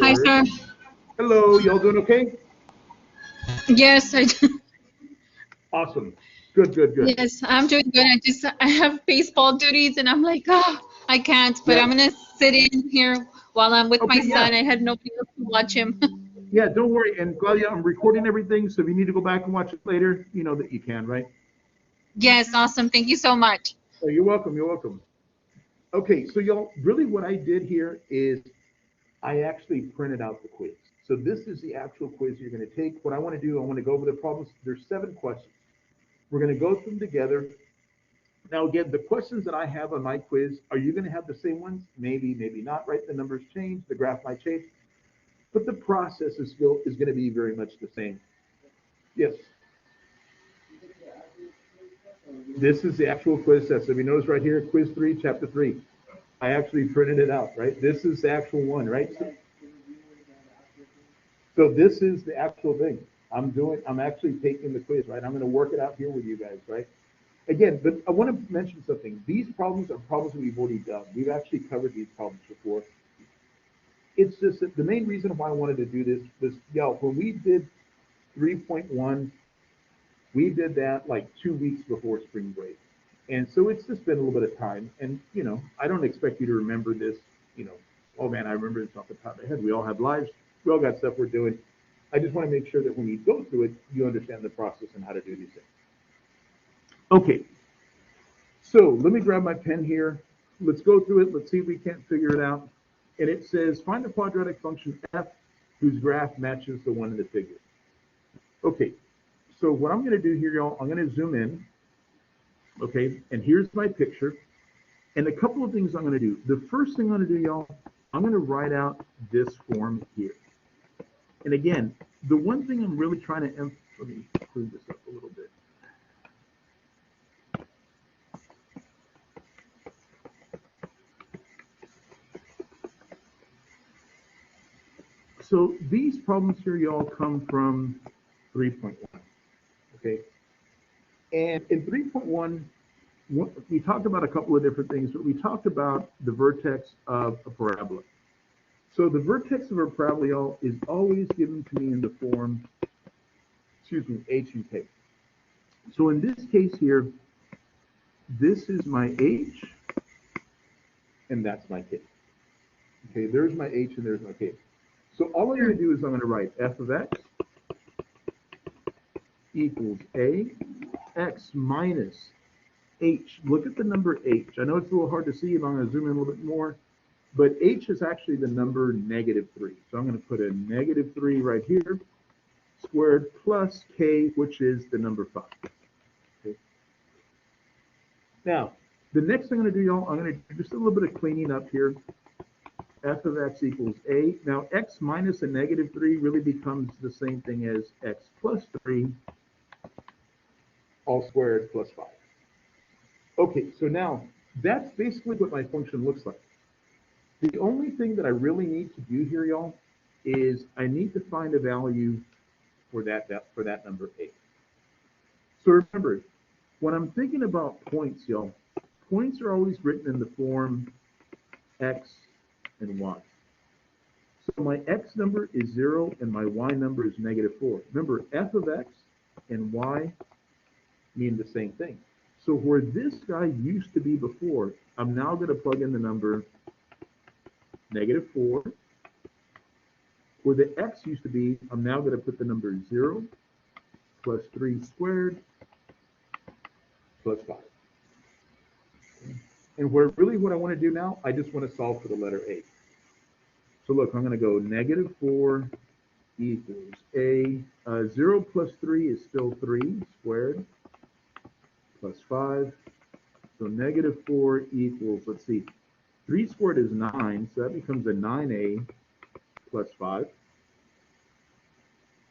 Hi, Or sir. hello, y'all doing okay? Yes, Awesome. Good, good, good. yes, I'm doing good. I have baseball duties, and I'm like, I can't. But Yeah. I'm gonna sit in here while I'm with my Okay, yeah. son. I had nobody else to watch him. Yeah, don't worry. And Claudia, I'm recording everything, so if you need to go back and watch it later, you know that you can, right? Yes, awesome. Thank you so much. Oh, you're welcome. You're welcome. Okay, so y'all, really what I did here is I actually printed out the quiz. So this is the actual quiz you're going to take. What I want to do, I want to go over the problems. There's 7 questions. We're going to go through them together. Now, again, the questions that I have on my quiz, are you going to have the same ones? Maybe, maybe not, right? The numbers change, the graph might change, but the process is still is going to be very much the same. Yes, this is the actual quiz test. So if you notice right here, quiz 3, chapter 3, I actually printed it out, right? This is the actual one, right? So this is the actual thing. I'm actually taking the quiz, right? I'm going to work it out here with you guys, right? Again, but I want to mention something. These problems are problems that we've already done. We've actually covered these problems before. It's just that the main reason why I wanted to do this was, when we did 3.1, we did that like 2 weeks before spring break. And so it's just been a little bit of time. And, I don't expect you to remember this, you know, oh man, I remember this off the top of my head. We all have lives. We all got stuff we're doing. I just want to make sure that when you go through it, you understand the process and how to do these things. Okay, so let me grab my pen here. Let's go through it. Let's see if we can't figure it out. And it says, find the quadratic function f whose graph matches the one in the figure. Okay, so what I'm going to do here, y'all, I'm going to zoom in. Okay, and here's my picture. And a couple of things I'm going to do. The first thing I'm going to do, y'all, I'm going to write out this form here. And again, the one thing I'm really trying to let me clean this up a little bit. So these problems here, y'all, come from 3.1. Okay, and in 3.1, we talked about a couple of different things, but we talked about the vertex of a parabola. So the vertex of a parabola, y'all, is always given to me in the form, h and k. So in this case here, this is my h, and that's my k. Okay, there's my h and there's my k. So all I'm going to do is I'm going to write f of x equals a, x minus h. Look at the number h. I know it's a little hard to see, but I'm going to zoom in a little bit more. But h is actually the number -3. So I'm going to put a -3 right here, squared plus k, which is the number 5. Okay. Now, the next thing I'm going to do, y'all, I'm going to do just a little bit of cleaning up here. F of x equals a. Now, x minus a -3 really becomes the same thing as x plus 3, all squared plus 5. Okay, so now that's basically what my function looks like. The only thing that I really need to do here, y'all, is I need to find a value for that number 8. So remember, when I'm thinking about points, y'all, points are always written in the form x and y. So my x number is 0 and my y number is -4. Remember, f of x and y mean the same thing. So where this guy used to be before, I'm now going to plug in the number -4. Where the x used to be, I'm now going to put the number 0 plus 3 squared plus 5. And what I want to do now, I just want to solve for the letter a. So look, I'm going to go -4 equals a. 0 plus 3 is still 3 squared plus 5. So -4 equals, let's see, 3 squared is 9, so that becomes a 9a plus 5.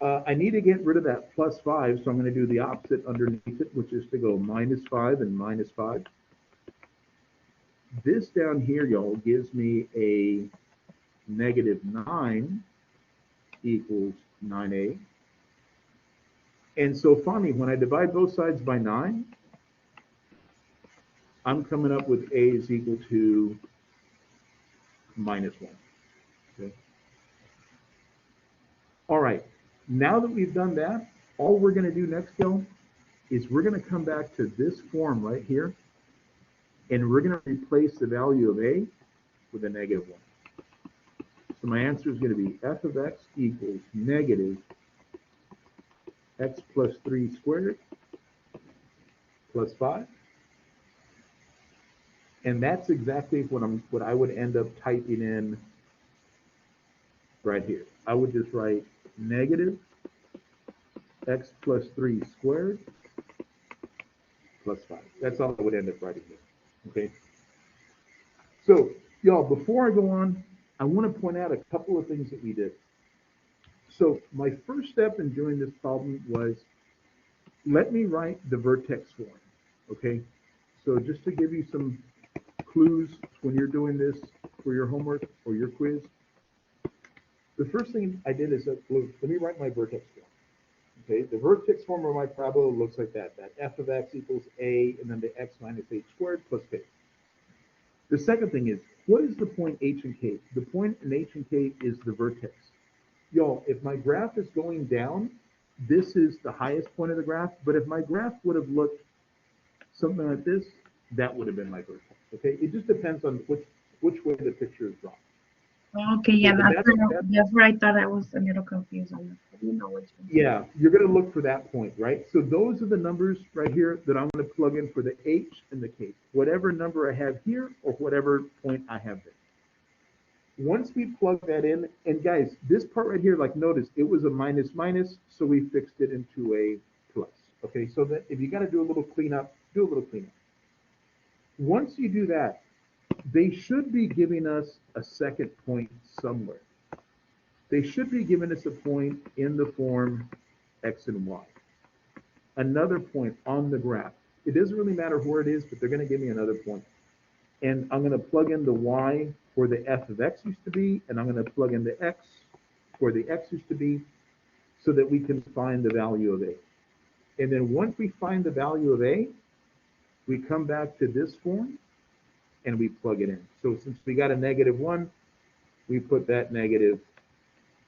I need to get rid of that plus 5, so I'm going to do the opposite underneath it, which is to go -5 and -5. This down here, y'all, gives me a -9 equals 9a. And so finally, when I divide both sides by 9, I'm coming up with a is equal to -1. Okay. Now that we've done that, all we're going to do next, y'all, is we're going to come back to this form right here, and we're going to replace the value of a with a negative 1. So my answer is going to be f of x equals negative x plus 3 squared plus 5. And that's exactly what I would end up typing in right here. I would just write negative x plus 3 squared plus 5. That's all I would end up writing here. Okay. So, y'all, before I go on, I want to point out a couple of things that we did. So my first step in doing this problem was, let me write the vertex form. Okay. So just to give you some clues when you're doing this for your homework or your quiz, the first thing I did is, let me write my vertex form. Okay, the vertex form of my parabola looks like that f of x equals a, and then the x minus h squared plus k. The second thing is, what is the point h and k? The point in h and k is the vertex. Y'all, if my graph is going down, this is the highest point of the graph, but if my graph would have looked something like this, that would have been my vertex. Okay, it just depends on which way the picture is drawn. Okay, yeah, Okay, that's where I thought I was a little confused on. You know which one. Yeah, you're going to look for that point, right? So those are the numbers right here that I'm going to plug in for the h and the k, whatever number I have here or whatever point I have there. Once we plug that in, and guys, this part right here, like notice, it was a minus minus, so we fixed it into a plus. Okay, so that if you got to do a little cleanup, do a little cleanup. Once you do that, they should be giving us a second point somewhere. They should be giving us a point in the form x and y. Another point on the graph. It doesn't really matter where it is, but they're going to give me another point. And I'm going to plug in the y where the f of x used to be, and I'm going to plug in the x where the x used to be, so that we can find the value of a. And then once we find the value of a, we come back to this form, and we plug it in. So since we got a negative 1, we put that negative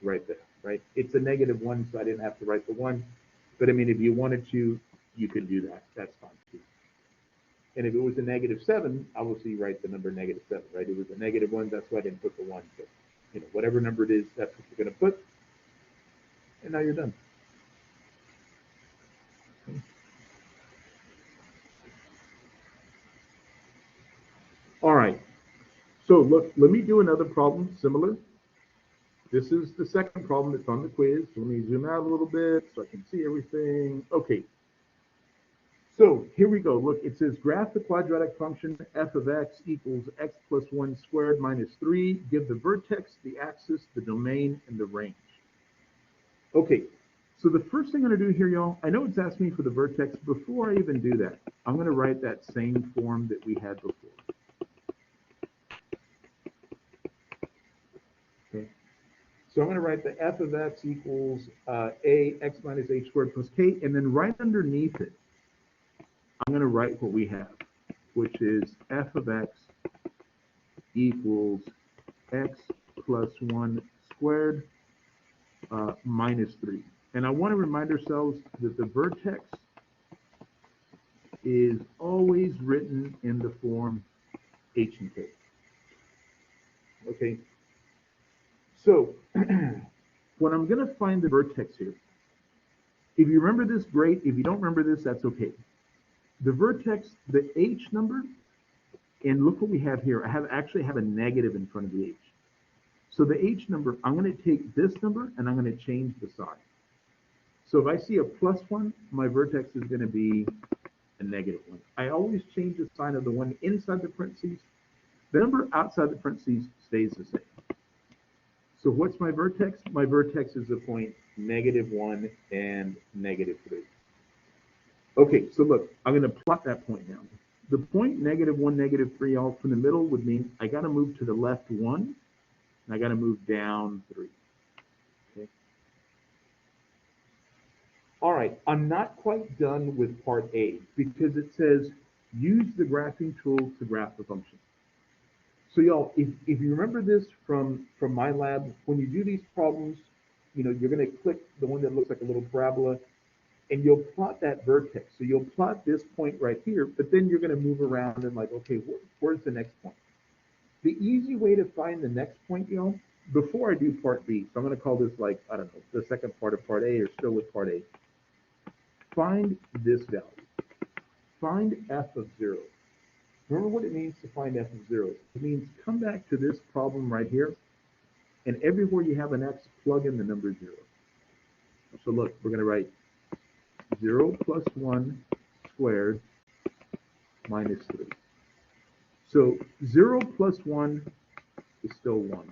right there, right? It's a negative 1, so I didn't have to write the 1. But I mean, if you wanted to, you could do that. That's fine too. And if it was a negative 7, obviously you write the number negative 7, right? It was a negative 1, that's why I didn't put the 1. But, you know, whatever number it is, that's what you're going to put. And now you're done. All right. So look, let me do another problem similar. This is the second problem that's on the quiz. So let me zoom out a little bit so I can see everything. Okay. So here we go. Look, it says graph the quadratic function f of x equals x plus 1 squared minus 3. Give the vertex, the axis, the domain, and the range. Okay, so the first thing I'm going to do here, y'all, I know it's asking me for the vertex. Before I even do that, I'm going to write that same form that we had before. Okay, so I'm going to write the f of x equals a x minus h squared plus k, and then right underneath it, I'm going to write what we have, which is f of x equals x plus 1 squared minus 3. And I want to remind ourselves that the vertex is always written in the form h and k. Okay, so when I'm going to find the vertex here, if you remember this, great. If you don't remember this, that's okay. The vertex, the h number, and look what we have here. I actually have a negative in front of the h. So the h number, I'm going to take this number and I'm going to change the sign. So if I see a plus 1, my vertex is going to be a negative 1. I always change the sign of the one inside the parentheses. The number outside the parentheses stays the same. So what's my vertex? My vertex is the point negative 1 and negative 3. Okay, so look, I'm going to plot that point now. The point negative 1, negative 3 all from the middle would mean I got to move to the left 1, and I got to move down 3. Okay. All right, I'm not quite done with part A because it says use the graphing tool to graph the function. So y'all, if you remember this from my lab, when you do these problems, you're going to click the one that looks like a little parabola, and you'll plot that vertex. So you'll plot this point right here, but then you're going to move around and like, okay, where's the next point? The easy way to find the next point, before I do part B, so I'm going to call this like, I don't know, the second part of part A, or still with part A. Find this value. Find f of 0. Remember what it means to find f of 0. It means come back to this problem right here, and everywhere you have an x, plug in the number 0. So look, we're going to write 0 plus 1 squared minus 3. So 0 plus 1 is still 1.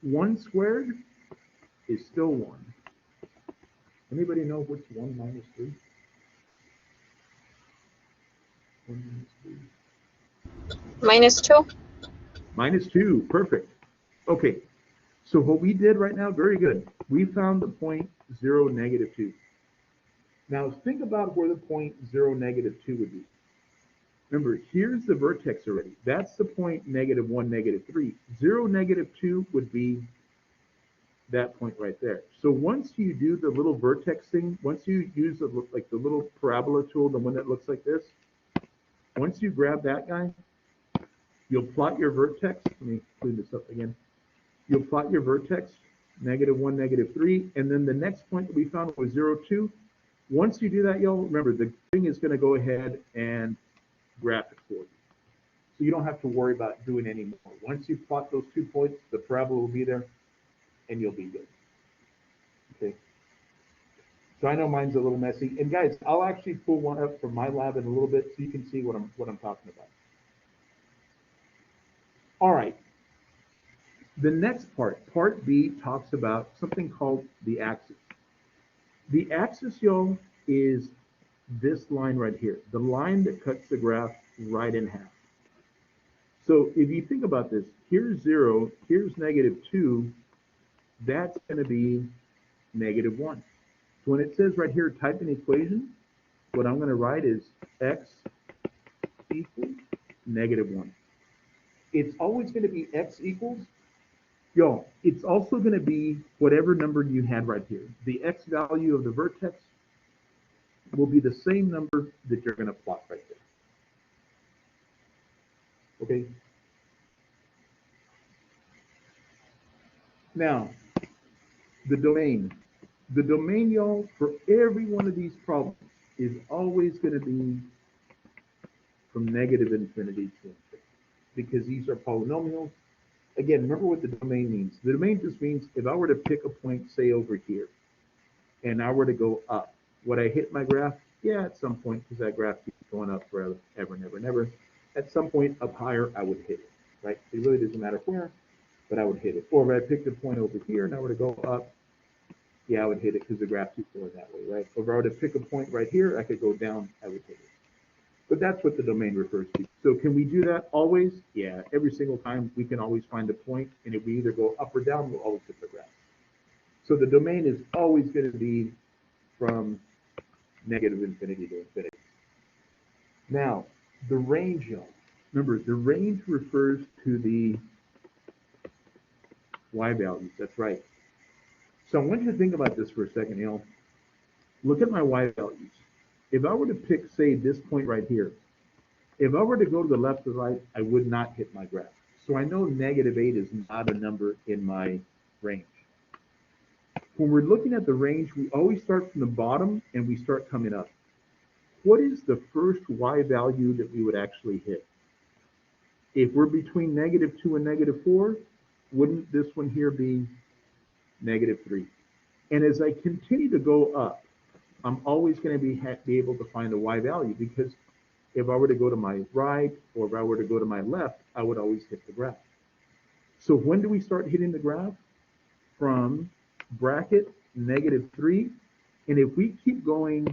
1 squared is still 1. Anybody know what's 1 minus 3? 1 minus 3. -2. Minus 2, perfect. Okay, so what we did right now, very good. We found the point 0, -2. Now think about where the point 0, -2 would be. Remember, here's the vertex already. That's the point -1, -3. 0, -2 would be that point right there. So once you do the little vertex thing, once you use the little parabola tool, the one that looks like this, once you grab that guy, you'll plot your vertex. Let me clean this up again. You'll plot your vertex, -1, -3, and then the next point that we found was 0, 2. Once you do that, y'all, remember, the thing is going to go ahead and graph it for you. So you don't have to worry about doing any more. Once you plot those 2 points, the parabola will be there, and you'll be good. Okay. So I know mine's a little messy. And guys, I'll actually pull one up from my lab in a little bit so you can see what I'm talking about. All right. The next part B, talks about something called the axis. The axis, y'all, is this line right here, the line that cuts the graph right in half. So if you think about this, here's 0, here's -2, that's going to be -1. So when it says right here, type an equation, what I'm going to write is x equals -1. It's always going to be x equals, y'all, it's also going to be whatever number you had right here. The x value of the vertex will be the same number that you're going to plot right there. Okay? Now, the domain. The domain, y'all, for every one of these problems is always going to be from -infinity to infinity, because these are polynomials. Again, remember what the domain means. The domain just means if I were to pick a point, say over here, and I were to go up, would I hit my graph? Yeah, at some point, because that graph keeps going up forever, ever, never, never. At some point up higher, I would hit it, right? It really doesn't matter where, but I would hit it. Or if I picked a point over here and I were to go up, yeah, I would hit it because the graph keeps going that way, right? Or if I were to pick a point right here, I could go down, I would hit it. But that's what the domain refers to. So can we do that always? Yeah, every single time we can always find a point, and if we either go up or down, we'll always hit the graph. So the domain is always going to be from -infinity to infinity. Now, the range, y'all. Remember, the range refers to the y values. That's right. So I want you to think about this for a second, y'all. Look at my y values. If I were to pick, say, this point right here, if I were to go to the left or right, I would not hit my graph. So I know -8 is not a number in my range. When we're looking at the range, we always start from the bottom and we start coming up. What is the first y value that we would actually hit? If we're between -2 and -4, wouldn't this one here be -3? And as I continue to go up, I'm always going to be able to find the y value, because if I were to go to my right or if I were to go to my left, I would always hit the graph. So when do we start hitting the graph? From bracket -3. And if we keep going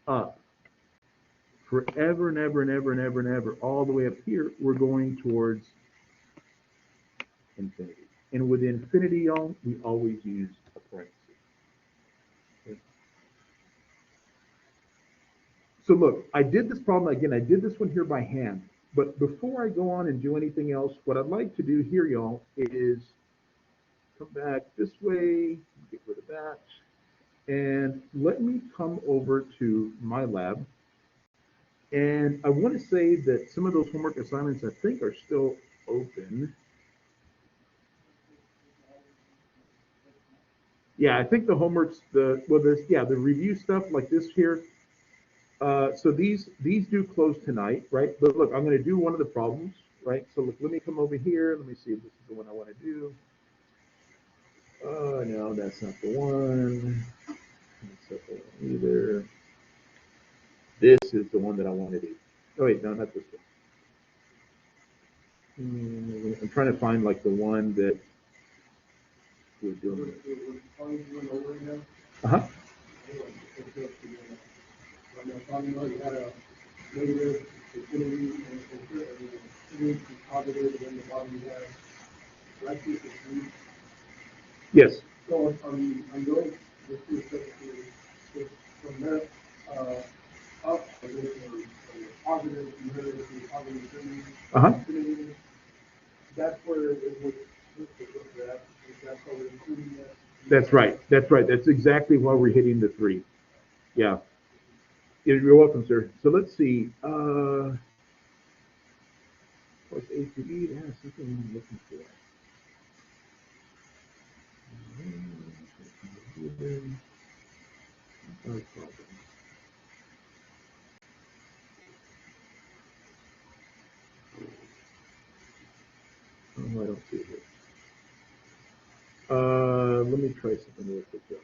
up forever and ever and ever and ever and ever, all the way up here, we're going towards infinity. And with infinity, y'all, we always use a parenthesis. Okay. So look, I did this problem again. I did this one here by hand. But before I go on and do anything else, what I'd like to do here, y'all, is come back this way, get rid of that. And let me come over to my lab. And I want to say that some of those homework assignments, I think, are still open. Yeah, I think the homeworks, the review stuff like this here. So these do close tonight, right? But look, I'm going to do one of the problems, right? So look, let me come over here. Let me see if this is the one I want to do. Oh, no, that's not the one. That's not the one either. This is the one that I want to do. Oh, wait, no, not this one. I'm trying to find like the one that we're doing. Uh-huh. Yes. So I'm going from there up, positive, that's where it would that's how we're including that. That's right. That's right. That's exactly why we're hitting the 3. Yeah. You're welcome, sir. So let's see. What's A to E? Yeah, something I'm looking for. No problem. Oh, I don't see it here. Let me try something real quick. Try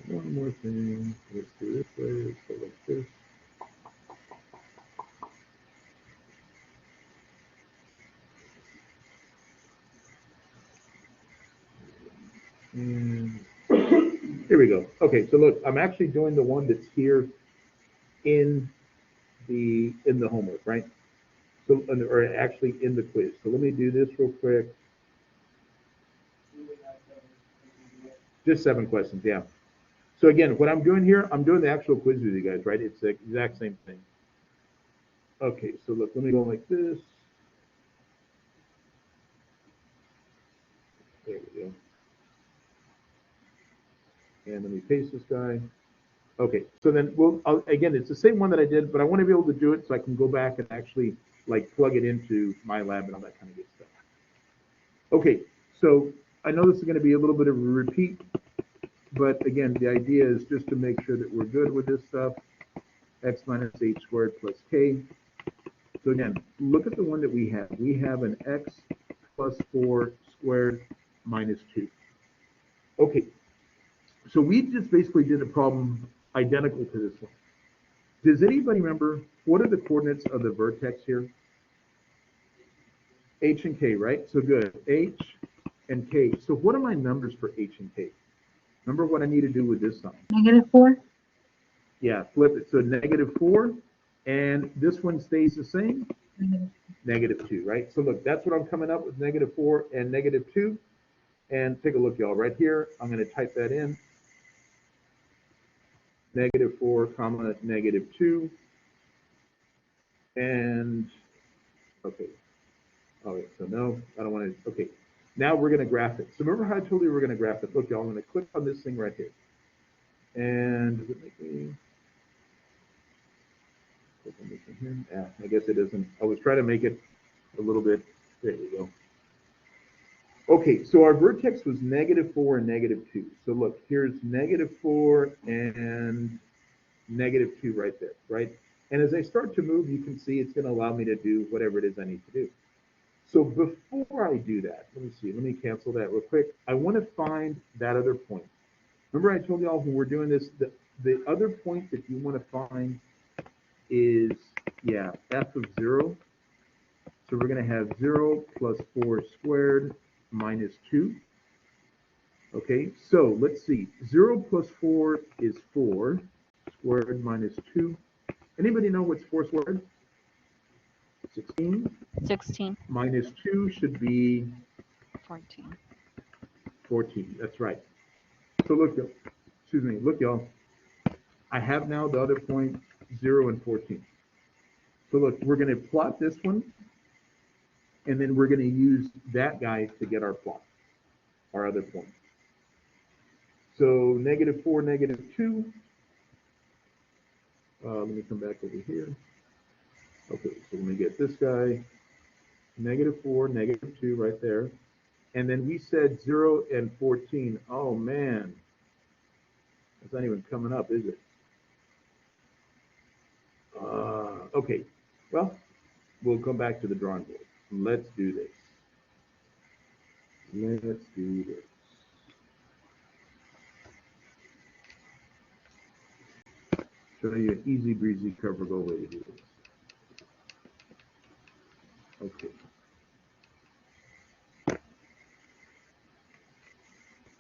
one more thing. Let's do this way. Let's go like this. And here we go. Okay, so look, I'm actually doing the one that's here in the homework, right? So, or actually in the quiz. So let me do this real quick. Just 7 questions, yeah. So again, what I'm doing here, I'm doing the actual quiz with you guys, right? It's the exact same thing. Okay, so look, let me go like this. There we go. And let me paste this guy. Okay, so then again, it's the same one that I did, but I want to be able to do it so I can go back and actually like plug it into my lab and all that kind of good stuff. Okay, so I know this is going to be a little bit of a repeat, but again, the idea is just to make sure that we're good with this stuff. X minus h squared plus k. So again, look at the one that we have. We have an x plus 4 squared minus 2. Okay, so we just basically did a problem identical to this one. Does anybody remember what are the coordinates of the vertex here? H and k, right? So good. H and k. So what are my numbers for h and k? Remember what I need to do with this sign? -4. Yeah, flip it. So -4, and this one stays the same. -2, right? So look, that's what I'm coming up with, -4 and -2. And take a look, y'all, right here. I'm going to type that in. -4, comma, -2. And, okay. All right, so no, I don't want to, okay. Now we're going to graph it. So remember how I told you we're going to graph it? Look, y'all, I'm going to click on this thing right here. And does it make me click on this thing here? Yeah, I guess it isn't. I was trying to make it a little bit, there you go. Okay, so our vertex was -4 and -2. So look, here's -4 and -2 right there, right? And as I start to move, you can see it's going to allow me to do whatever it is I need to do. So before I do that, let me see, let me cancel that real quick. I want to find that other point. Remember I told y'all when we're doing this, the other point that you want to find is, yeah, f of 0. So we're going to have 0 plus 4 squared minus 2. Okay, so let's see. 0 plus 4 is 4 squared minus 2. Anybody know what's 4 squared? 16. 16. Minus 2 should be 14. 14. That's right. So look, excuse me, look, y'all. I have now the other point, 0 and 14. So look, we're going to plot this one. And then we're going to use that guy to get our plot, our other point. So -4, -2. Let me come back over here. Okay, so let me get this guy, -4, -2 right there. And then we said 0 and 14. Oh man, it's not even coming up, is it? Okay, well, we'll come back to the drawing board. Let's do this. Let's do this. Show you an easy breezy cover go way to do this. Okay.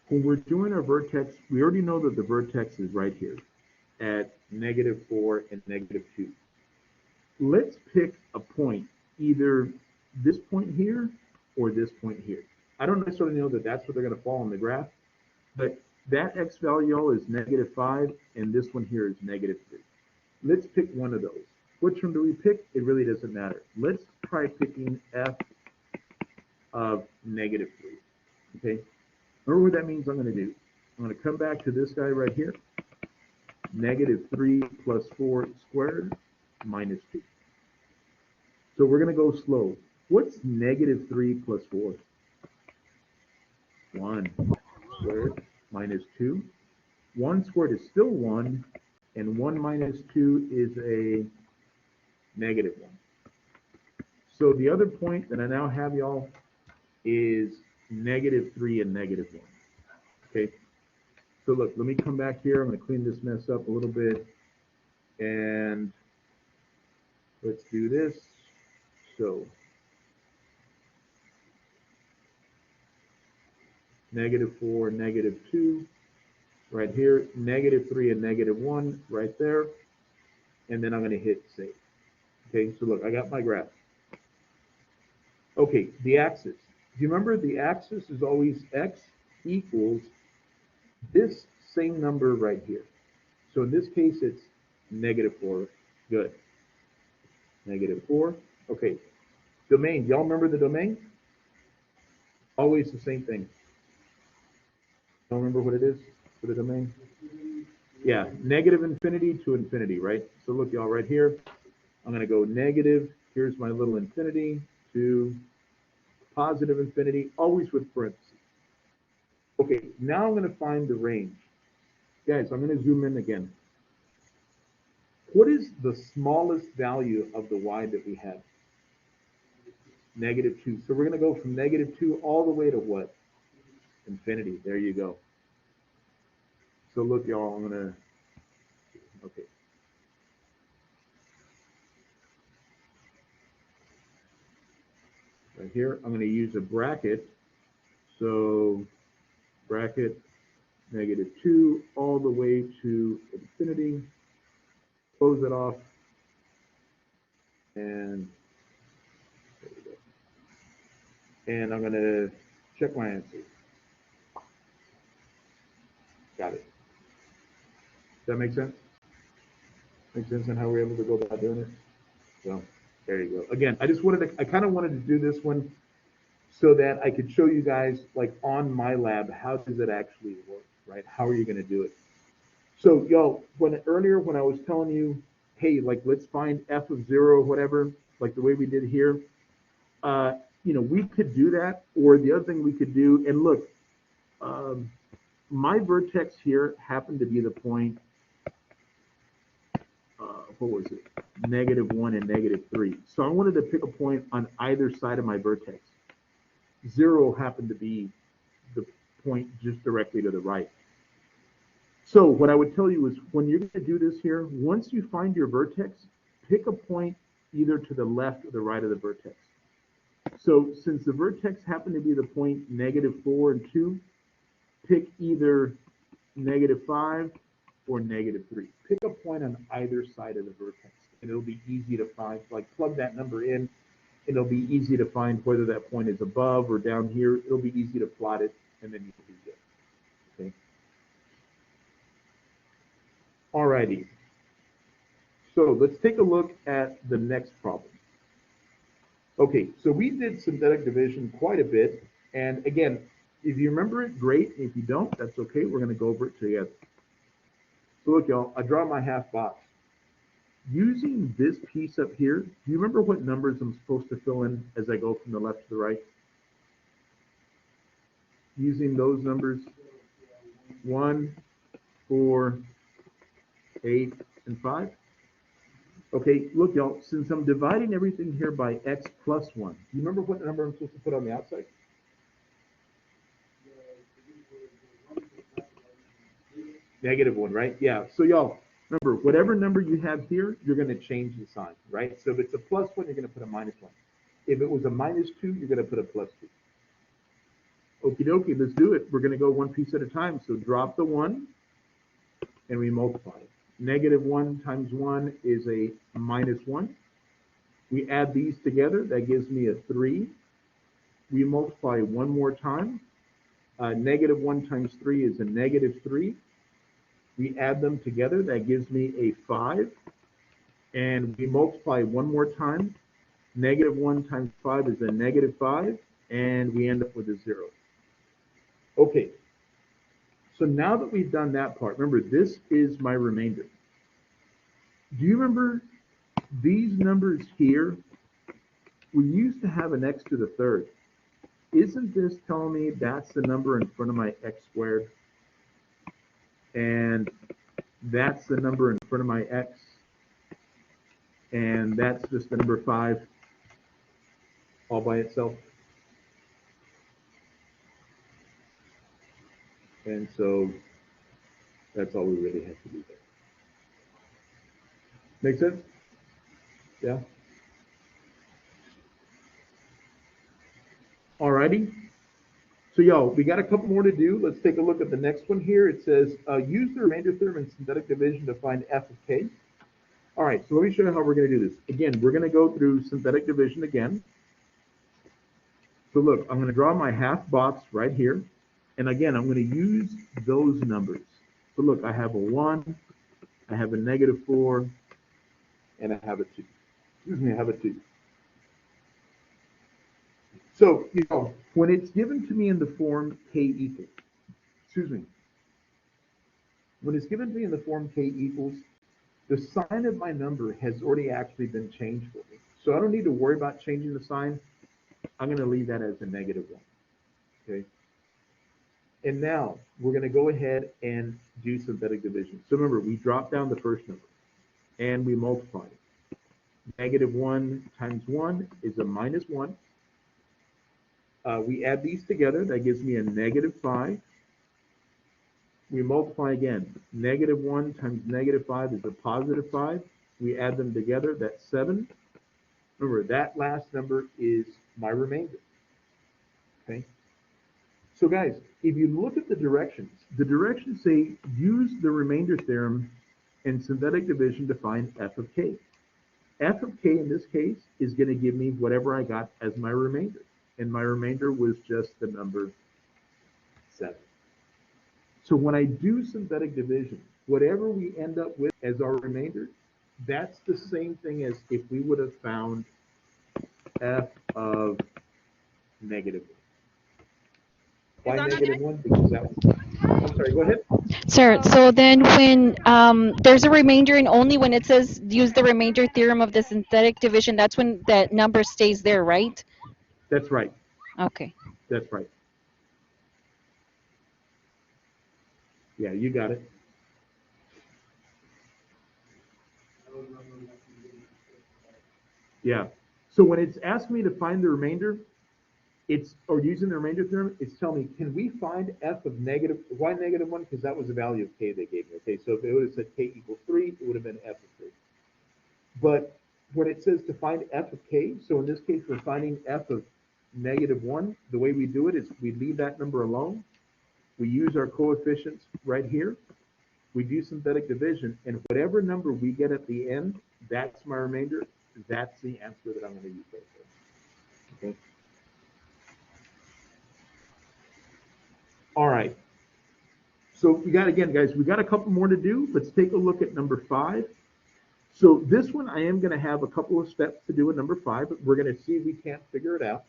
When we're doing our vertex, we already know that the vertex is right here at -4 and -2. Let's pick a point, either this point here or this point here. I don't necessarily know that that's where they're going to fall on the graph, but that x value is -5 and this one here is -3. Let's pick one of those. Which one do we pick? It really doesn't matter. Let's try picking f of -3, okay? Remember what that means I'm going to do. I'm going to come back to this guy right here. -3 plus 4 squared minus 2. So we're going to go slow. What's -3 plus 4? 1 squared minus 2. 1 squared is still 1, and 1 minus 2 is a -1. So the other point that I now have, y'all, is -3 and -1. Okay. So look, let me come back here. I'm going to clean this mess up a little bit, and let's do this. So -4, -2, right here, -3 and -1 right there, and then I'm going to hit save. Okay, so look, I got my graph. Okay, the axis. Do you remember the axis is always x equals this same number right here? So in this case, it's -4. Good. -4. Okay. Domain. Y'all remember the domain? Always the same thing. Don't remember what it is for the domain? Yeah, -infinity to infinity, right? So look, y'all, right here, I'm going to go negative. Here's my little infinity to positive infinity, always with parentheses. Okay, now I'm going to find the range. Guys, I'm going to zoom in again. What is the smallest value of the y that we have? -2. So we're going to go from -2 all the way to what? Infinity. There you go. So look, y'all, I'm going to, okay. Right here, I'm going to use a bracket. So bracket -2 all the way to infinity. Close it off. And there we go. And I'm going to check my answer. Got it. Does that make sense? Make sense on how we're able to go about doing it? So there you go. Again, I kind of wanted to do this one so that I could show you guys, like on my lab, how does it actually work, right? How are you going to do it? So y'all, earlier when I was telling you, hey, like let's find f of 0, whatever, like the way we did here, we could do that, or the other thing we could do, and look, my vertex here happened to be the point, what was it, -1 and -3. So I wanted to pick a point on either side of my vertex. 0 happened to be the point just directly to the right. So what I would tell you is when you're going to do this here, once you find your vertex, pick a point either to the left or the right of the vertex. So since the vertex happened to be the point -4 and 2, pick either -5 or -3. Pick a point on either side of the vertex, and it'll be easy to find. Like plug that number in, it'll be easy to find whether that point is above or down here. It'll be easy to plot it, and then you'll be good. Okay. Alrighty. So let's take a look at the next problem. Okay, so we did synthetic division quite a bit. And again, if you remember it, great. If you don't, that's okay. We're going to go over it together. So look, y'all, I draw my half box. Using this piece up here, do you remember what numbers I'm supposed to fill in as I go from the left to the right? Using those numbers, 1, 4, 8, and 5. Okay, look, y'all, since I'm dividing everything here by x plus 1, do you remember what number I'm supposed to put on the outside? -1, right? Yeah, so y'all, remember, whatever number you have here, you're going to change the sign, right? So if it's a +1, you're going to put a -1. If it was a -2, you're going to put a +2. Okie dokie, let's do it. We're going to go one piece at a time. So drop the 1, and we multiply it. -1 times 1 is a -1. We add these together. That gives me a 3. We multiply one more time. -1 times 3 is a -3. We add them together. That gives me a 5. And we multiply one more time. -1 times 5 is a -5. And we end up with a 0. Okay. So now that we've done that part, remember, this is my remainder. Do you remember these numbers here? We used to have an x to the third. Isn't this telling me that's the number in front of my x squared? And that's the number in front of my x. And that's just the number 5 all by itself. And so that's all we really have to do there. Make sense? Yeah? Alrighty. So y'all, we got a couple more to do. Let's take a look at the next one here. It says, use the remainder theorem in synthetic division to find f of k. All right, so let me show you how we're going to do this. Again, we're going to go through synthetic division again. So look, I'm going to draw my half box right here. And again, I'm going to use those numbers. So look, I have a 1, I have a -4, and I have a 2. Excuse me, I have a 2. So, you know, when it's given to me in the form k equals, excuse me, when it's given to me in the form k equals, the sign of my number has already actually been changed for me. So I don't need to worry about changing the sign. I'm going to leave that as a -1. Okay. And now we're going to go ahead and do synthetic division. So remember, we drop down the first number and we multiply it. -1 times 1 is a -1. We add these together. That gives me a -5. We multiply again. -1 times -5 is a +5. We add them together. That's 7. Remember, that last number is my remainder. Okay. So guys, if you look at the directions say use the remainder theorem in synthetic division to find f of k. F of k in this case is going to give me whatever I got as my remainder. And my remainder was just the number 7. So when I do synthetic division, whatever we end up with as our remainder, that's the same thing as if we would have found f of -1. Why -1? Because that was, I'm sorry, go ahead. Sir, so then when there's a remainder and only when it says use the remainder theorem of the synthetic division, that's when that number stays there, right? That's right. Okay. That's right. Yeah, you got it. Yeah. So when it's asking me to find the remainder, or using the remainder theorem, it's telling me, can we find f of why -1? Because that was the value of k they gave me. Okay, so if it would have said k equals 3, it would have been f of 3. But when it says to find f of k, so in this case, we're finding f of -1, the way we do it is we leave that number alone. We use our coefficients right here. We do synthetic division, and whatever number we get at the end, that's my remainder. That's the answer that I'm going to use right there. Okay. All right. So we got, again, guys, we got a couple more to do. Let's take a look at number 5. So this one, I am going to have a couple of steps to do in number 5, but we're going to see if we can't figure it out.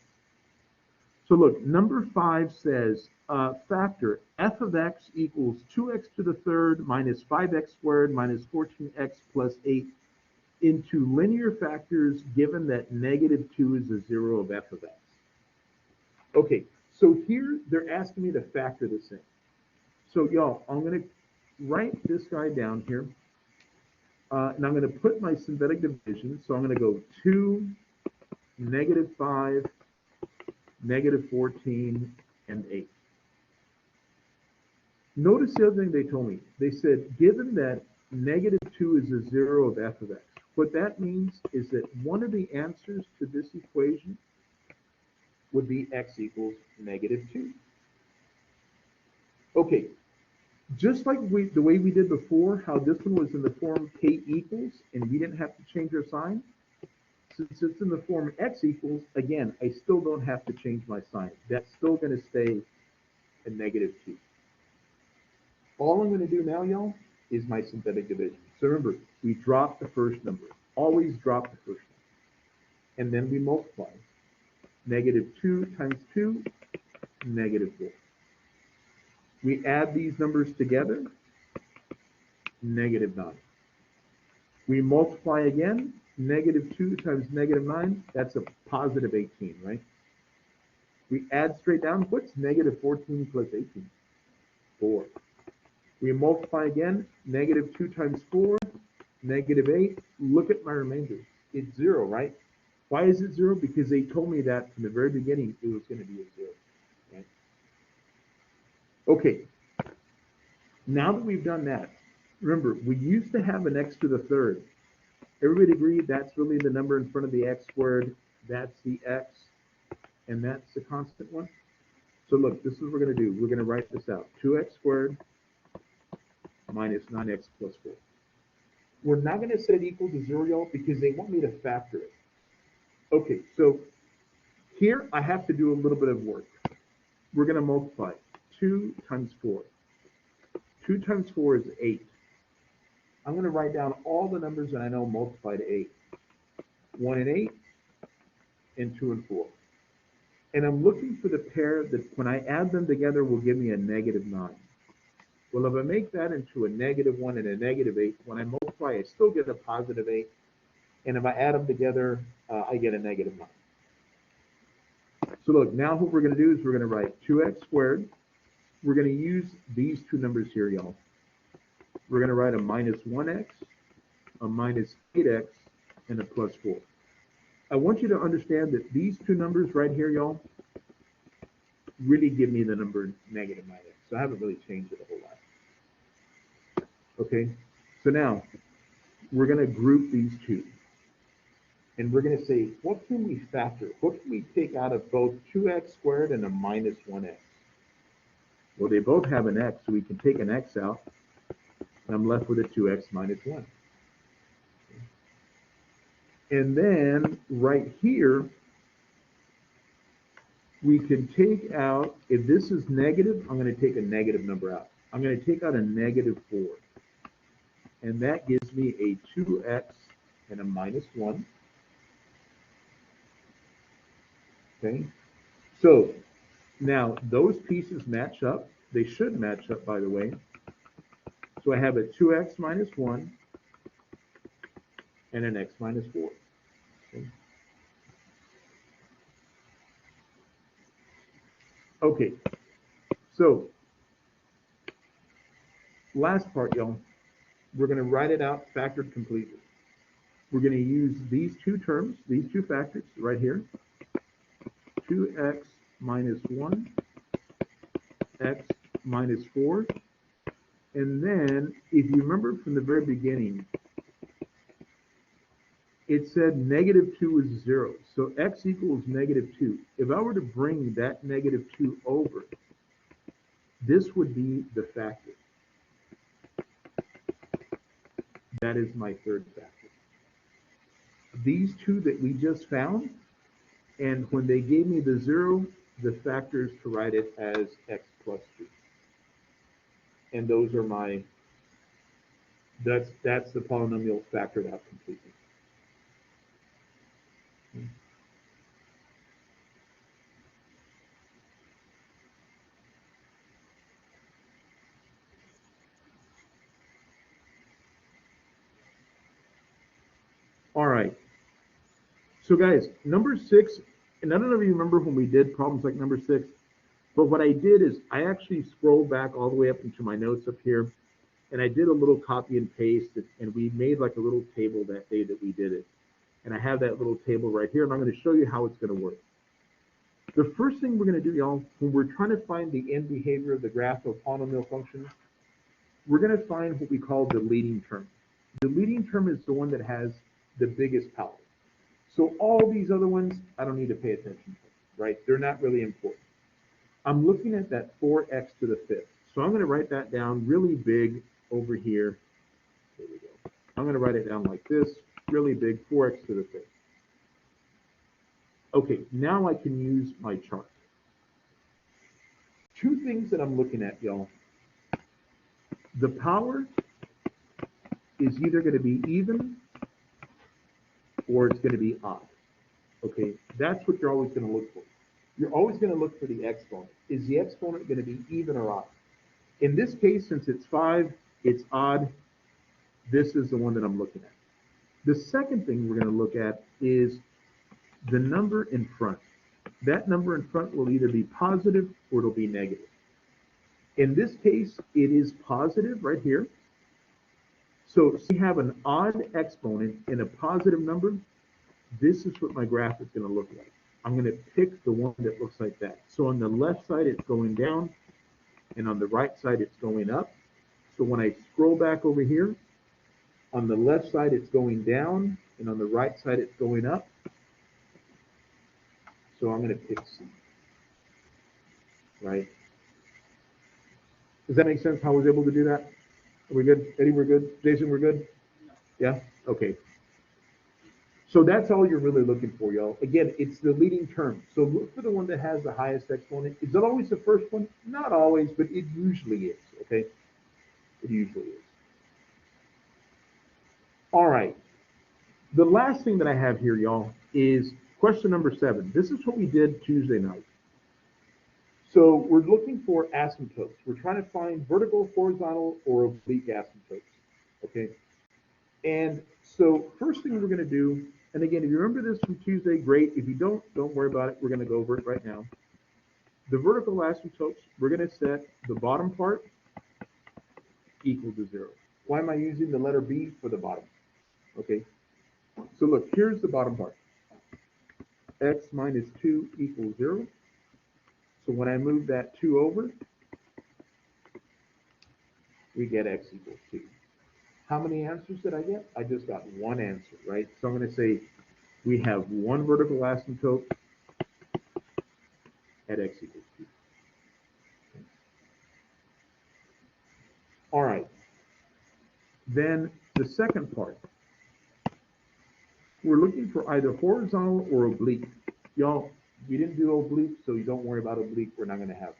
So look, number 5 says factor f of x equals 2x to the third minus 5x squared minus 14x plus 8 into linear factors given that negative 2 is a 0 of f of x. Okay, so here they're asking me to factor this in. So y'all, I'm going to write this guy down here. And I'm going to put my synthetic division. So I'm going to go 2, negative 5, negative 14, and 8. Notice the other thing they told me. They said, given that negative 2 is a 0 of f of x, what that means is that one of the answers to this equation would be x equals negative 2. Okay, just like the way we did before, how this one was in the form k equals, and we didn't have to change our sign. Since it's in the form x equals, again, I still don't have to change my sign. That's still going to stay a negative 2. All I'm going to do now, y'all, is my synthetic division. So remember, we drop the first number. Always drop the first number. And then we multiply. Negative 2 times 2, negative 4. We add these numbers together, negative 9. We multiply again, negative 2 times negative 9, that's a positive 18, right? We add straight down, what's negative 14 plus 18? 4. We multiply again, negative 2 times 4, negative 8. Look at my remainder. It's 0, right? Why is it 0? Because they told me that from the very beginning it was going to be a 0. Right? Okay, now that we've done that, remember, we used to have an x to the third. Everybody agree that's really the number in front of the x squared, that's the x, and that's the constant one? So look, this is what we're going to do. We're going to write this out. 2x squared minus 9x plus 4. We're not going to set it equal to 0, y'all, because they want me to factor it. Okay, so here I have to do a little bit of work. We're going to multiply 2 times 4. 2 times 4 is 8. I'm going to write down all the numbers that I know multiply to 8. 1 and 8, and 2 and 4. And I'm looking for the pair that when I add them together will give me a negative 9. Well, if I make that into a negative 1 and a negative 8, when I multiply, I still get a positive 8. And if I add them together, I get a negative 9. So look, now what we're going to do is we're going to write 2x squared. We're going to use these two numbers here, y'all. We're going to write a minus 1x, a minus 8x, and a plus 4. I want you to understand that these two numbers right here, y'all, really give me the number negative 9x. So I haven't really changed it a whole lot. Okay, so now we're going to group these two. And we're going to say, what can we factor? What can we take out of both 2x squared and a minus 1x? Well, they both have an x, so we can take an x out. And I'm left with a 2x minus 1. And then right here, we can take out, if this is negative, I'm going to take a negative number out. I'm going to take out a negative 4. And that gives me a 2x and a minus 1. Okay, so now those pieces match up. They should match up, by the way. So I have a 2x minus 1 and an x minus 4. Okay, so last part, y'all. We're going to write it out factored completely. We're going to use these two terms, these two factors right here. 2x minus 1, x minus 4. And then, if you remember from the very beginning, it said negative 2 is 0. So x equals negative 2. If I were to bring that negative 2 over, this would be the factor. That is my third factor. These two that we just found, and when they gave me the 0, the factors to write it as x plus 2. And those are my That's the polynomial factored out completely. All right. So guys, number 6, and I don't know if you remember when we did problems like number 6, but what I did is I actually scrolled back all the way up into my notes up here, and I did a little copy and paste, and we made like a little table that day that we did it. And I have that little table right here, and I'm going to show you how it's going to work. The first thing we're going to do, y'all, when we're trying to find the end behavior of the graph of polynomial functions, we're going to find what we call the leading term. The leading term is the one that has the biggest power. So all these other ones, I don't need to pay attention to, right? They're not really important. I'm looking at that 4x to the 5th. So I'm going to write that down really big over here. There we go. I'm going to write it down like this, really big, 4x to the 5th. Okay, now I can use my chart. Two things that I'm looking at, y'all. The power is either going to be even or it's going to be odd. Okay, that's what you're always going to look for. You're always going to look for the exponent. Is the exponent going to be even or odd? In this case, since it's 5, it's odd. This is the one that I'm looking at. The second thing we're going to look at is the number in front. That number in front will either be positive or it'll be negative. In this case, it is positive right here. So we have an odd exponent and a positive number. This is what my graph is going to look like. I'm going to pick the one that looks like that. So on the left side, it's going down, and on the right side, it's going up. So when I scroll back over here, on the left side, it's going down, and on the right side, it's going up. So I'm going to pick C, right? Does that make sense how I was able to do that? Are we good? Eddie, we're good? Jason, we're good? Yeah? Okay. So that's all you're really looking for, y'all. Again, it's the leading term. So look for the one that has the highest exponent. Is it always the first one? Not always, but it usually is, okay? It usually is. All right. The last thing that I have here, y'all, is question number 7. This is what we did Tuesday night. So we're looking for asymptotes. We're trying to find vertical, horizontal, or oblique asymptotes, okay? And so first thing we're going to do, and again, if you remember this from Tuesday, great. If you don't worry about it. We're going to go over it right now. The vertical asymptotes, we're going to set the bottom part equal to 0. Why am I using the letter B for the bottom? Okay, so look, here's the bottom part. X minus 2 equals 0. So when I move that 2 over, we get x equals 2. How many answers did I get? I just got one answer, right? So I'm going to say we have one vertical asymptote at x equals 2. All right. Then the second part, we're looking for either horizontal or oblique. Y'all, we didn't do oblique, so you don't worry about oblique. We're not going to have it.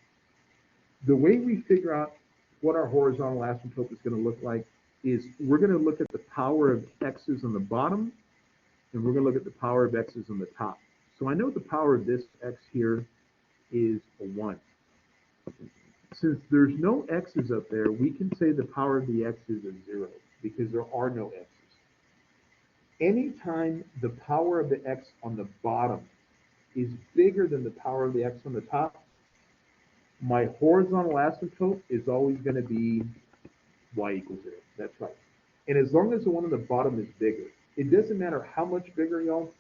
The way we figure out what our horizontal asymptote is going to look like is we're going to look at the power of x's on the bottom, and we're going to look at the power of x's on the top. So I know the power of this x here is a 1. Since there's no x's up there, we can say the power of the x's is 0 because there are no x's. Anytime the power of the x on the bottom is bigger than the power of the x on the top, my horizontal asymptote is always going to be y equals 0. That's right. And as long as the one on the bottom is bigger, it doesn't matter how much bigger, y'all.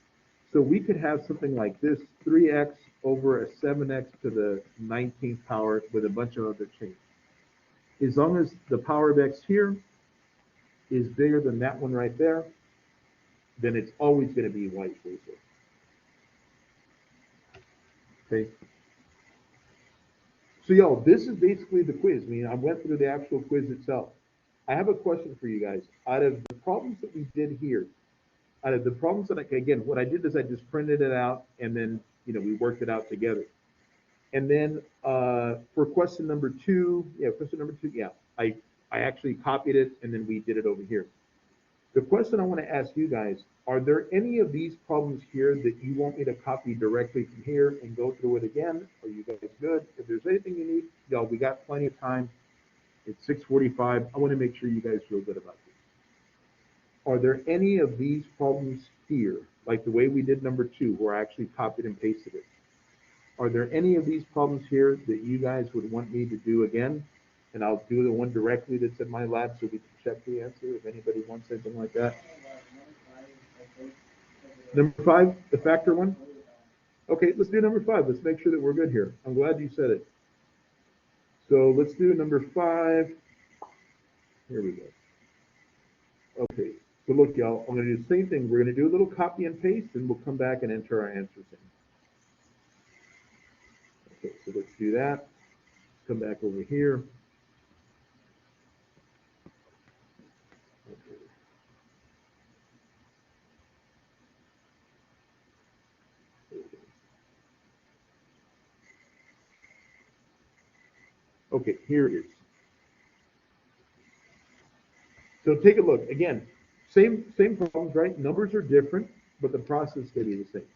So we could have something like this, 3x over a 7x to the 19th power with a bunch of other changes. As long as the power of x here is bigger than that one right there, then it's always going to be y equals 0. Okay. So, y'all, this is basically the quiz. I mean, I went through the actual quiz itself. I have a question for you guys. Out of the problems that we did here, out of the problems that again, what I did is I just printed it out and then, we worked it out together. And then for question number 2, I I actually copied it and then we did it over here. The question I want to ask you guys, are there any of these problems here that you want me to copy directly from here and go through it again? Are you guys good? If there's anything you need, y'all, we got plenty of time. It's 6:45. I want to make sure you guys feel good about this. Are there any of these problems here, like the way we did number 2, where I actually copied and pasted it? Are there any of these problems here that you guys would want me to do again? And I'll do the one directly that's in my lab so we can check the answer if anybody wants something like that. Number 5, the factor one? Okay, let's do number 5. Let's make sure that we're good here. I'm glad you said it. So let's do number 5. Here we go. Okay, so look, y'all, I'm going to do the same thing. We're going to do a little copy and paste, and we'll come back and enter our answers in. Okay, so let's do that. Come back over here. Okay. Okay, here it is. So take a look. Again, same problems, right? Numbers are different, but the process is going to be the same.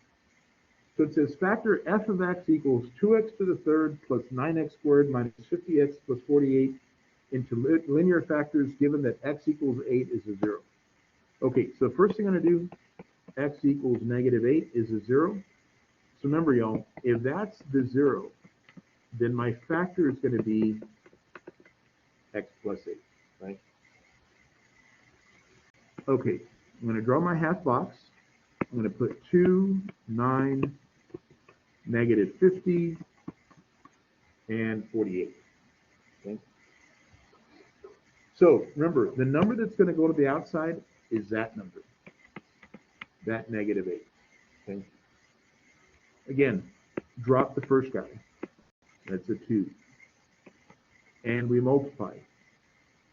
So it says factor f of x equals 2x to the third plus 9x squared minus 50x plus 48 into linear factors given that x equals 8 is a 0. Okay, so first thing I'm going to do, x equals -8 is a 0. So remember, y'all, if that's the 0, then my factor is going to be x plus 8, right? Okay, I'm going to draw my half box. I'm going to put 2, 9, -50, and 48. Okay. So remember, the number that's going to go to the outside is that number, that -8. Okay. Again, drop the first guy. That's a 2. And we multiply.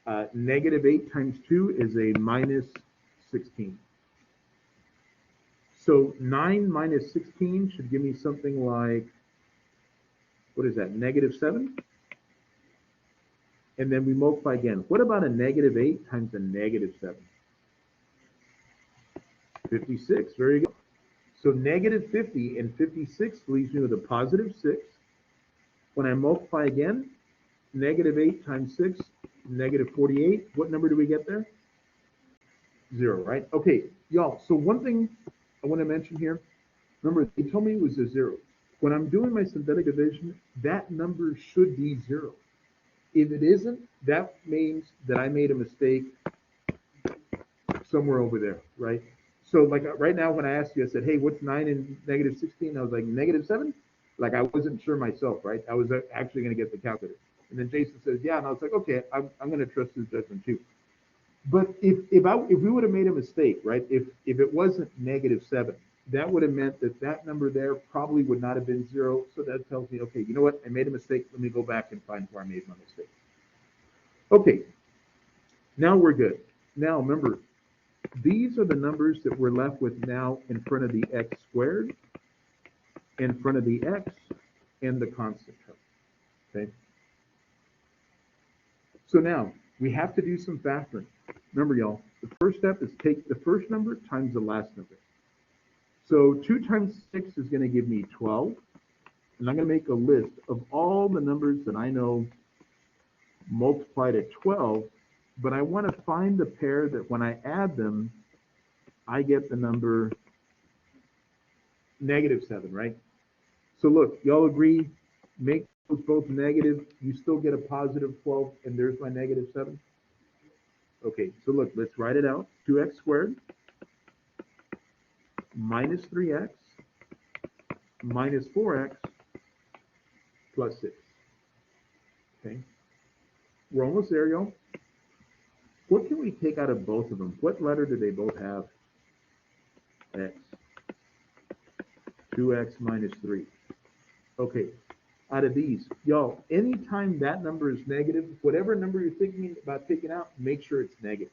-8 times 2 is a -16. So 9 minus 16 should give me something like, what is that, -7? And then we multiply again. What about a -8 times a -7? 56, very good. So -50 and 56 leaves me with a +6. When I multiply again, -8 times 6, -48. What number do we get there? 0, right? Okay, y'all, so one thing I want to mention here, remember, they told me it was a 0. When I'm doing my synthetic division, that number should be 0. If it isn't, that means that I made a mistake somewhere over there, right? So like right now, when I asked you, I said, hey, what's 9 and -16? I was like, -7? Like I wasn't sure myself, right? I was actually going to get the calculator. And then Jason says, yeah. And I was like, okay, I'm going to trust his judgment too. But if we would have made a mistake, right? If it wasn't -7, that would have meant that that number there probably would not have been 0. So that tells me, okay, you know what? I made a mistake. Let me go back and find where I made my mistake. Okay, now we're good. Now remember, these are the numbers that we're left with now in front of the x squared, in front of the x, and the constant term. Okay. So now we have to do some factoring. Remember, y'all, the first step is take the first number times the last number. So 2 times 6 is going to give me 12. And I'm going to make a list of all the numbers that I know multiplied at 12, but I want to find the pair that when I add them, I get the number -7, right? So look, y'all agree, make those both negative, you still get a +12, and there's my -7. Okay, so look, let's write it out. 2x squared minus 3x minus 4x plus 6. Okay, we're almost there, y'all. What can we take out of both of them? What letter do they both have? X. 2x minus 3. Okay, out of these, y'all, anytime that number is negative, whatever number you're thinking about taking out, make sure it's negative.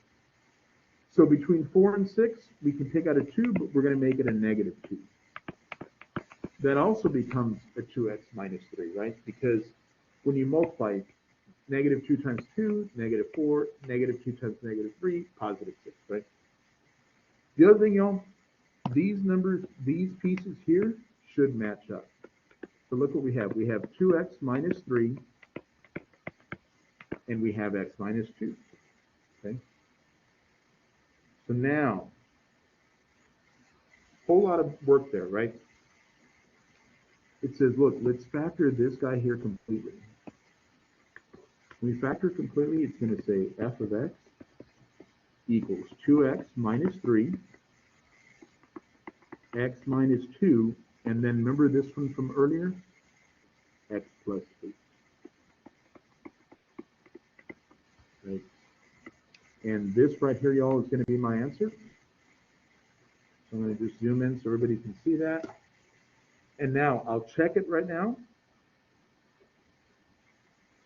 So between 4 and 6, we can take out a 2, but we're going to make it a -2. That also becomes a 2x minus 3, right? Because when you multiply negative 2 times 2, negative 4, negative 2 times negative 3, positive 6, right? The other thing, y'all, these numbers, these pieces here should match up. So look what we have. We have 2x minus 3, and we have x minus 2, okay? So now, whole lot of work there, right? It says, look, let's factor this guy here completely. When we factor completely, it's going to say f of x equals 2x minus 3, x minus 2, and then remember this one from earlier? X plus 8. Right? And this right here, y'all, is going to be my answer. So I'm going to just zoom in so everybody can see that. And now I'll check it right now.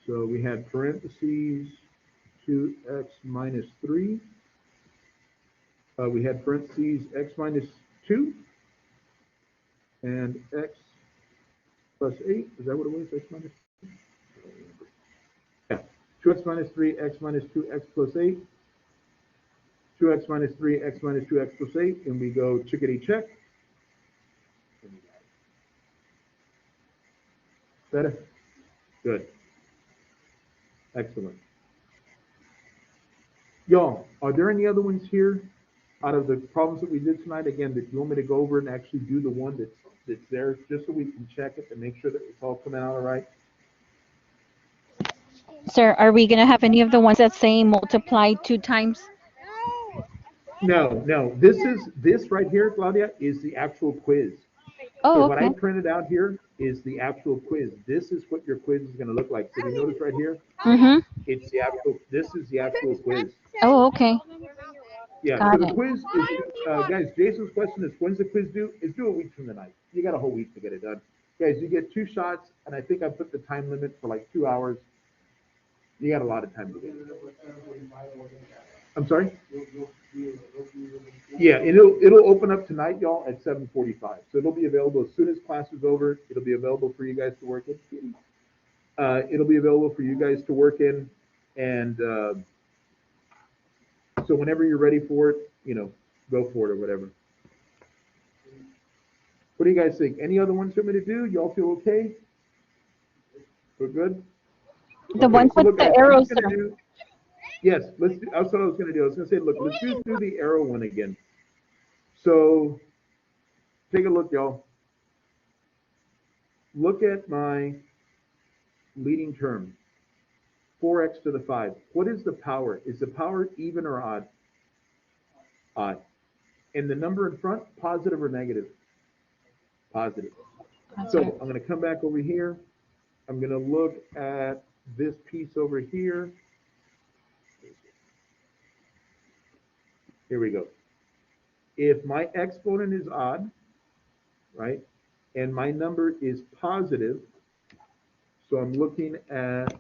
So we had parentheses 2x minus 3. We had parentheses x minus 2 and x plus 8. Is that what it was? X minus 2? Yeah. 2x minus 3, x minus 2, x plus 8. 2x minus 3, x minus 2, x plus 8. And we go chickadee check. Better? Good. Excellent. Y'all, are there any other ones here out of the problems that we did tonight? Again, that you want me to go over and actually do the one that's there, just so we can check it and make sure that it's all coming out all right? Sir, are we going to have any of the ones that say multiply 2 times? No, no. This right here, Claudia, is the actual quiz. Oh, So what I okay. printed out here is the actual quiz. This is what your quiz is going to look like. So you notice right here, Mm-hmm. it's the actual. This is the actual quiz. Oh, okay. Yeah. So Got the it. quiz is, guys. Jason's question is, when's the quiz due? It's due a week from tonight. You got a whole week to get it done, guys. You get 2 shots, and I think I put the time limit for like 2 hours. You got a lot of time to get it. I'm sorry. Yeah, and it'll open up tonight, y'all, at 7:45. So it'll be available as soon as class is over. It'll be available for you guys to work in. It'll be available for you guys to work in, and so whenever you're ready for it, go for it or whatever. What do you guys think? Any other ones you want me to do? Y'all feel okay? We're good? The Okay, ones so with look, the guys, I'm arrows, just gonna sir. do, yes, let's do, that's what I was gonna do. I was gonna say, look, let's just do the arrow one again. So, take a look, y'all. Look at my leading term, 4x to the 5. What is the power? Is the power even or odd? Odd. And the number in front, positive or negative? Positive. So I'm going to come back over here. I'm going to look at this piece over here. Here we go. If my exponent is odd, right, and my number is positive, so I'm looking at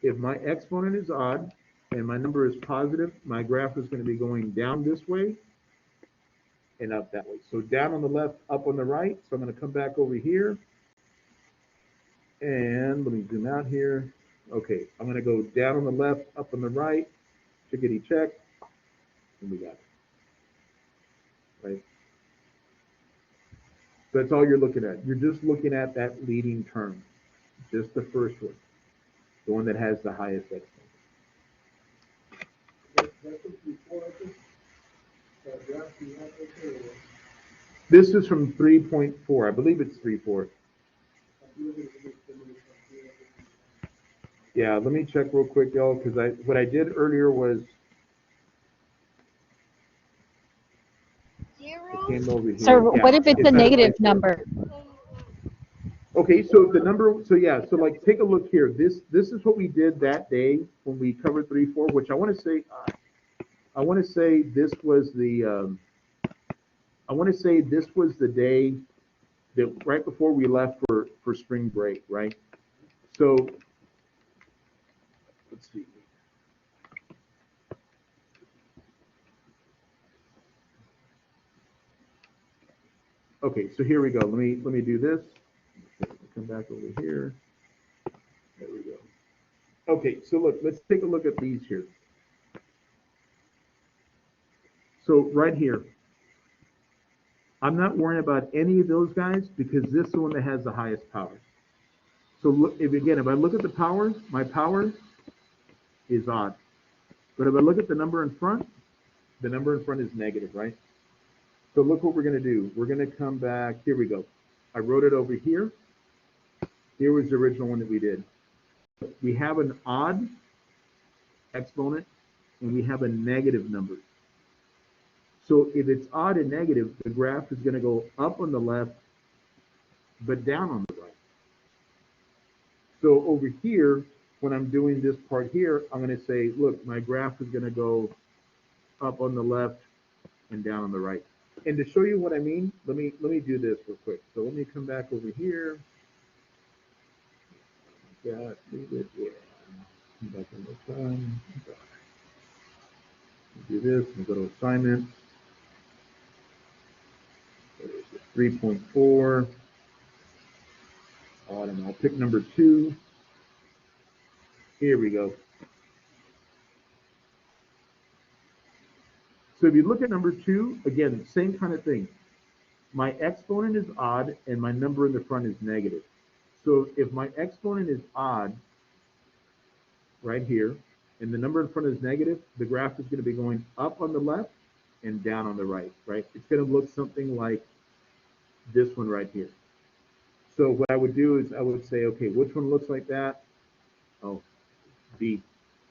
if my exponent is odd and my number is positive, my graph is going to be going down this way and up that way. So down on the left, up on the right. So I'm going to come back over here. And let me zoom out here. Okay, I'm going to go down on the left, up on the right, chickadee check, and we got it. Right? So that's all you're looking at. You're just looking at that leading term, just the first one, the one that has the highest exponent. This is from 3.4. I believe it's 3.4. Yeah, let me check real quick, y'all, because what I did earlier was I came over here. Sir, Yeah, what if it's a it's at a negative 3.4. number? Okay, so the number, so yeah, so like take a look here. This is what we did that day when we covered 3.4, which I want to say this was the day that right before we left for spring break, right? So let's see. Okay, so here we go. Let me do this. Come back over here. There we go. Okay, so look, let's take a look at these here. So right here, I'm not worrying about any of those guys because this is the one that has the highest power. So look, if I look at the power, my power is odd. But if I look at the number in front, the number in front is negative, right? So look what we're going to do. We're going to come back. Here we go. I wrote it over here. Here was the original one that we did. We have an odd exponent and we have a negative number. So if it's odd and negative, the graph is going to go up on the left, but down on the right. So over here, when I'm doing this part here, I'm going to say, look, my graph is going to go up on the left and down on the right. And to show you what I mean, let me do this real quick. So let me come back over here. Yeah, come back one more time. Do this and go to assignment. 3.4. And I'll pick number 2. Here we go. So if you look at number 2, again, same kind of thing. My exponent is odd and my number in the front is negative. So if my exponent is odd, right here, and the number in front is negative, the graph is going to be going up on the left and down on the right, right? It's going to look something like this one right here. So what I would do is I would say, okay, which one looks like that? Oh, B.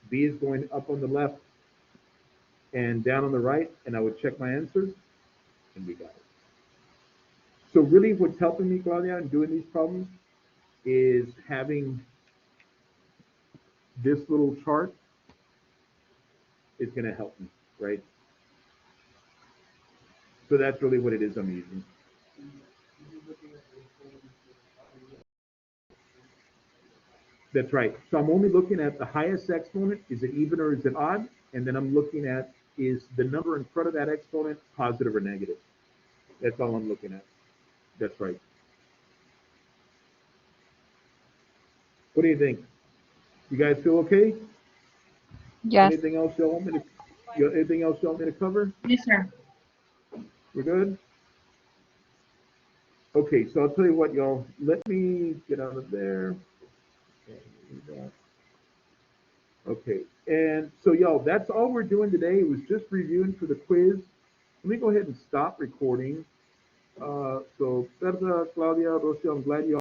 B is going up on the left and down on the right, and I would check my answers, and we got it. So really what's helping me, Claudia, in doing these problems is having this little chart is going to help me, right? So that's really what it is I'm using. That's right. So I'm only looking at the highest exponent. Is it even or is it odd? And then I'm looking at, is the number in front of that exponent positive or negative? That's all I'm looking at. That's right. What do you think? You guys feel okay? Yes. Anything else y'all want me to, anything else y'all want me to cover? Yes, sir. We're good? Okay, so I'll tell you what, y'all. Let me get out of there. Okay, and so y'all, that's all we're doing today. It was just reviewing for the quiz. Let me go ahead and stop recording. So, Berta, Claudia, Rocio, I'm glad you